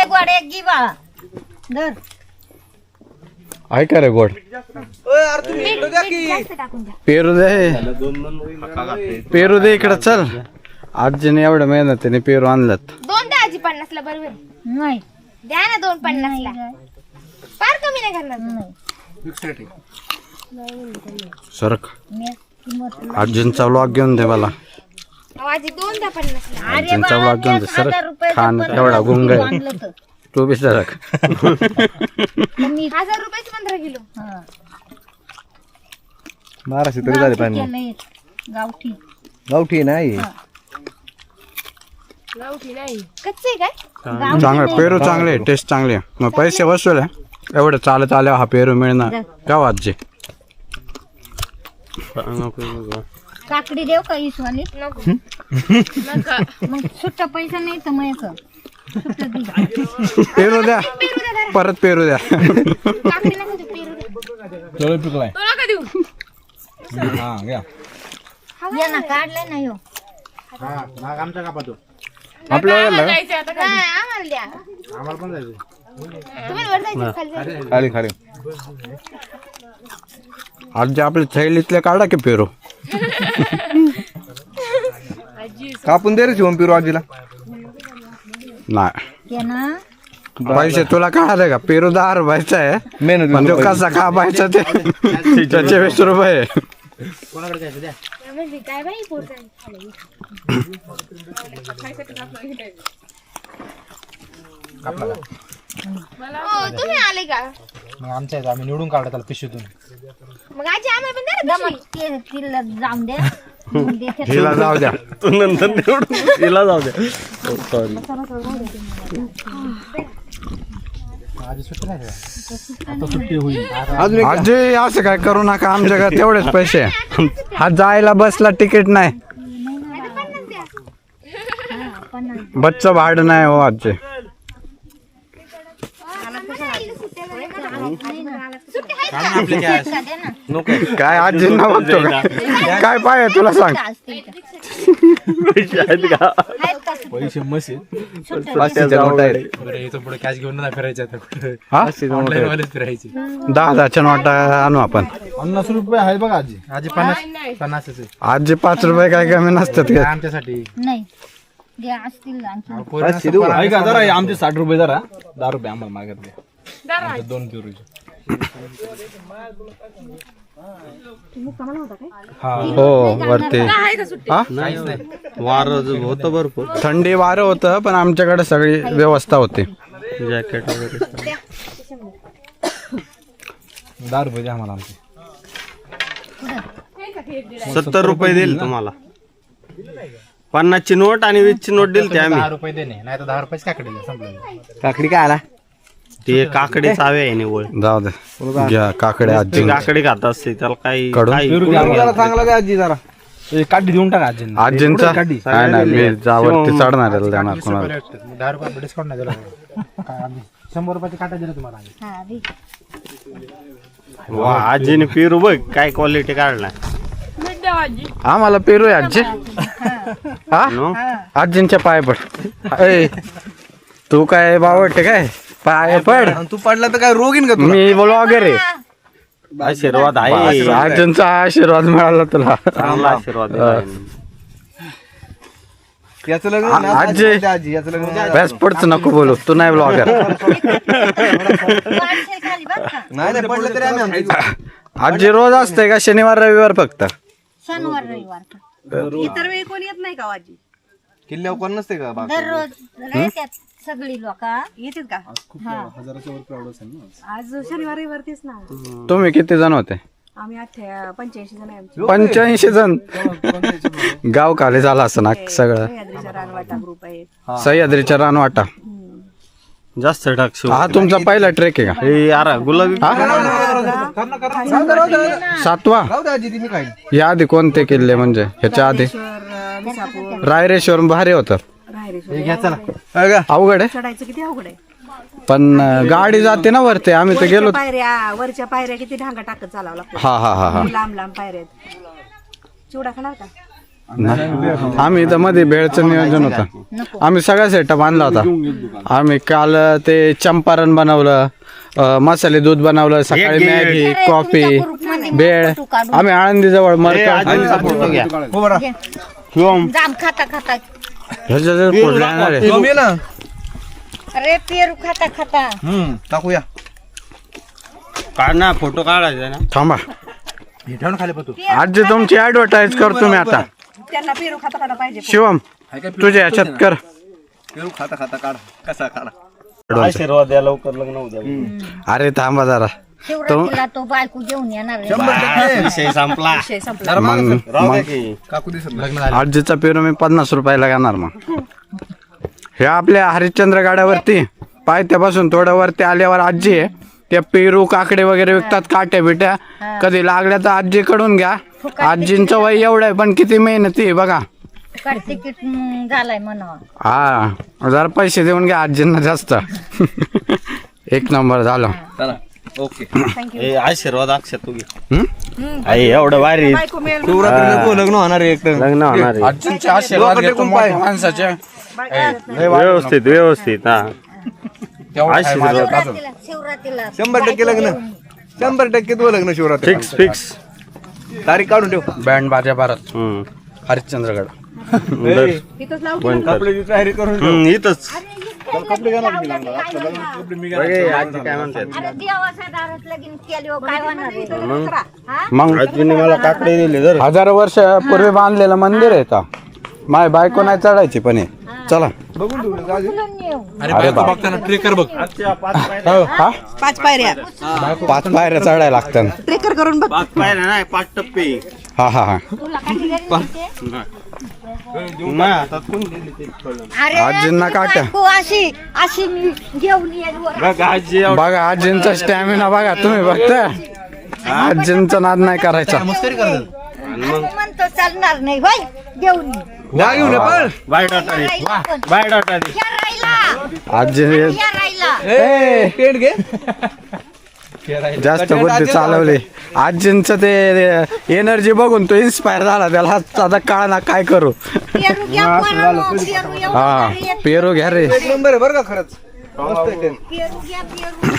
लय गोड एक गी बाळा धर ऐका रे गोड पेरू दे पेरू दे इकडं चल आजीने एवढं मेहनतीने पेरू आणलं दोन द्या आजी 50 ला बरोबर नाही द्या ना 250 ला फार कमी नाही करणार सरक आजींचा व्लॉग घेऊन दे मला आजी 2 द्या 50 ला आजींचा व्लॉग घेऊन दे सरक खान एवढा गुंग आहे तू बी सरक 1000 रुपयाचे 15 किलो 1200 तरी झाले पाणी गावठी गावठी नाही कच्चे काय चांगलं पेरू चांगले टेस्ट चांगले मग पैसे वसूल आहे एवढं चालत आल्यावर हा पेरू मिळणार का आजी काकडी देव का इसवाली नको मग सुट्टा पैसा नाही तर मग सुट्टा दे पेरू द्या परत पेरू द्या काकडी नको देऊ, पेरू दे. चलो पिकलाय तो नका देऊ हा घ्या या ना काढलाय ना ह्यो आपल्याला जायचं आता काय आम्हाला द्या तुम्ही वर जायचं खाली जायचं. खाली खाली आजी आपल्या थैलीतले काढा की पेरू कापून दे रे शिवम पिरू आजीला नाही ये ना पैसे तुला काय आले का पेरू 10 रुपयाचा आहे मेहनत पण तो कसा कापायचा ते त्याचे 20 रुपये म्हणजे काय बाई पोरं खाली. हो, तुम्ही आले का मग आमच्या इथं आम्ही निवडून काढतो त्याला पिशवीतून मग आजी आम्हाला पण द्या ना पिशवी. मग तिला जाऊन दे मग देते. हिला जाऊ द्या तू नंतर निवडून तिला जाऊ द्या सॉरी आजी सुट्टी नाही आता सुट्टी होईल अजून एक आजी असं काय करू नका आमच्या तेवढेच पैसे हा जायला बसला तिकीट नाही बच्च भाडं नाही हो आजी दे ना काय आजींना बघतो का काय पाय तुला सांग पैसे आहेत का आहेत का सुट्टे? पैसे मस्त आहेत. पाचशेचा नोट आहे. बरं इथं पुढे कॅश घेऊन नाही फिरायचं आता कुठे हा ऑनलाईन वालेच फिरायचे 10,000च्या नोटा आणू आपण 50 रुपये आहे बघा आजी आजी 50 आहे आजी 5 रुपये काय कमी नसतात का आमच्यासाठी नाही दे असतील आणखी ऐका जरा आमचे 60 रुपये जरा 10 रुपये आम्हाला मागत द्या 2 पिरूचे हो वरती हा वार होतं भरपूर थंडी वारं होतं पण आमच्याकडे सगळी व्यवस्था होती जॅकेट वगैरे 10 रुपये द्या आम्हाला आमचे 70 रुपये देईल तुम्हाला 50 ची नोट आणि 20 ची नोट दिली ते आम्ही 10 रुपये देणे नाही तर 10 रुपये काकडी संपलं काकडी काय आला ते काकडी चावे आहे निवळ जाऊ दे घ्या काकडे आजी ती काकडी खात असते त्याला काही कडून? चांगला द्या आजी जरा काढी देऊन टाका आजी आजींचा काय नाही मी जावरती चढणार आहे, देणार कोणाला 10 रुपये डिस्काउंट नाही दिला 100 रुपयाचे काटा दिले तुम्हाला आम्ही. हा दे. वा आजीने पेरू बघ काय क्वालिटी काढलाय आम्हाला पेरू आहे आजी हा नो आजींच्या पाय पड ए, तू काय बावटे काय पाय पड आणि तू पडला तर काय रोग येईन का तुला मी ब्लॉगर आहे आशीर्वाद आहे आजींचा आशीर्वाद मिळाला तुला चांगला आशीर्वाद दिलाय. याचं लग्न आ- ना, आजी. आजी याचं लग्न व्यासपडच नको बोलू तू नाही ब्लॉगर तू आणशील खाली बरं का नाही नाही पडलं तरी आम्ही आमच्या आजी रोज असते का शनिवार रविवार फक्त शनिवार रविवार इतर वेळी कोणी येत नाही का आजी किल्ल्यावर कोण नसते का बाकी दररोज येतात सगळी लोक येतात का आज शनिवार रविवारतीच ना तुम्ही किती जण होते आम्ही 85 जण आहे आमचे 85 जण गाव खाली झाला असं ना सगळं सह्याद्रीचा रानवाटा ग्रुप आहे सह्याद्रीच्या रानवाटा जास्त टाक शिव हा तुमचा पहिला ट्रेक आहे का हे यार गुलाबी सातवा राहू दे आजी ती मी काय या आधी कोणते किल्ले म्हणजे ह्याच्या आधी विसापूर रायरेश्वर भारी होतं रायरेश्वर घ्या चला अवघड आहे चढायचं किती अवघड आहे पण गाडी जाते ना वरती आम्ही तर गेलो वरच्या पायऱ्या किती ढांगा टाकत चालावं लागतं हा हा हा हा लांब लांब पायऱ्या आहेत चिवडा खाणार का आम्ही इथं मध्ये भेळचं नियोजन होतं. आम्ही सगळा सेटअप आणला होता. आम्ही काल ते चंपारण बनवलं, मसाले दूध बनवलं, सकाळी मॅगी, कॉफी, भेळ. आम्ही आळंदी जवळ जाम खाता खाता अरे पेरू खाता खाता टाकूया. काढ ना, फोटो काढायचा ना. थांबा, हे ठेवून खाली पतू. आजी तुमची ऍडव्हर्टाईज करतो मी आता. त्यांना पेरू खाता खाता पाहिजे. शिवम तुझ्या याच्यात कर. पेरू खाता खाता काढ. कसा काढा. आशीर्वाद द्या, लवकर लग्न होऊ द्या. अरे थांबा जरा. शिवरात्रीला तो बायको घेऊन येणार आहे. विषय संपला. मग राहू द्या की. काकू दिसत आजीचा पेरू मी 50 रुपयाला घेणार. मग हे आपल्या हरिश्चंद्र गाड्यावरती पायथ्यापासून थोडं वरती आल्यावर आजी आहे. त्या पेरू काकडे वगैरे विकतात, काट्या बिट्या. कधी लागल्या तर आजीकडून घ्या. आजींचं वय एवढं आहे पण किती मेहनती आहे बघा. तिकीट झालाय म्हणावं. हा, जरा पैसे देऊन घ्या आजींना जास्त. एक नंबर झालं. चला ओके. ए, आशीर्वाद अक्षर तू घे. हम्म? आई एवढं भारी बायको मिळेल. लग्न होणार आहे एकदम. लग्न होणार आहे. आजींचे आशीर्वाद घेतो मोठ्या माणसाचे. व्यवस्थित व्यवस्थित. हा, आशीर्वाद शिवरात्रीला 100% लग्न. 100% तू लग्न शिवरात्री. Fix fix. तारीख काढून ठेव. बँड बाजा भारत हरिश्चंद्रगड. इथंच लावू. बंद कर. कपड्याची तयारी करून ठेव. इथंच. कपडे घाला की लागला. कपडे मी घाला. आजी काय म्हणतात? अरे देवाच्या दारात लगीन केल्यावर काय होणार आहे? मग आजीने मला काकडे दिले जर. हजारो वर्षापूर्वी बांधलेलं मंदिर आहे का? माय बायको नाही चढायची पण हे. चला. बघून ठेवलं का आजी? अरे बा. ट्रेकर बघ. हा? 5 पायऱ्या 5 पायऱ्या चढायला लागतात. ट्रेकर करून बघ. 5 पायऱ्या नाही, 5 टप्पे. हा हा हा. तुला काही गरज नसते? नाही, आता कोण दिले ते कळलं. अरे आजींना तुझी काट्या. बायको अशी अशी मी घेऊन येईल वर. बघ आजी बघा आजींचा स्टॅमिना बघा तुम्ही बघता. आजींचा नाद नाही करायचा. आम्ही म्हणतो चालणार नाही होय घेऊन ये. वा घेऊन ये पण. बायोडाटा दे. राहिला पण. बायोडाटा दे. या राहिला आजी या राहिला. ए पेट घे. जास्त बुद्धी चालवली. आजींचं ते एनर्जी बघून तो इन्स्पायर झाला. त्याला आता काळ ना काय करू. पेरू घ्या पोरांनो, पेरू एवढं हा भारी आहे. पेरू घ्या रे. एक नंबर आहे बरं का खरंच. मस्त आहे ते. पेरू घ्या पेरू.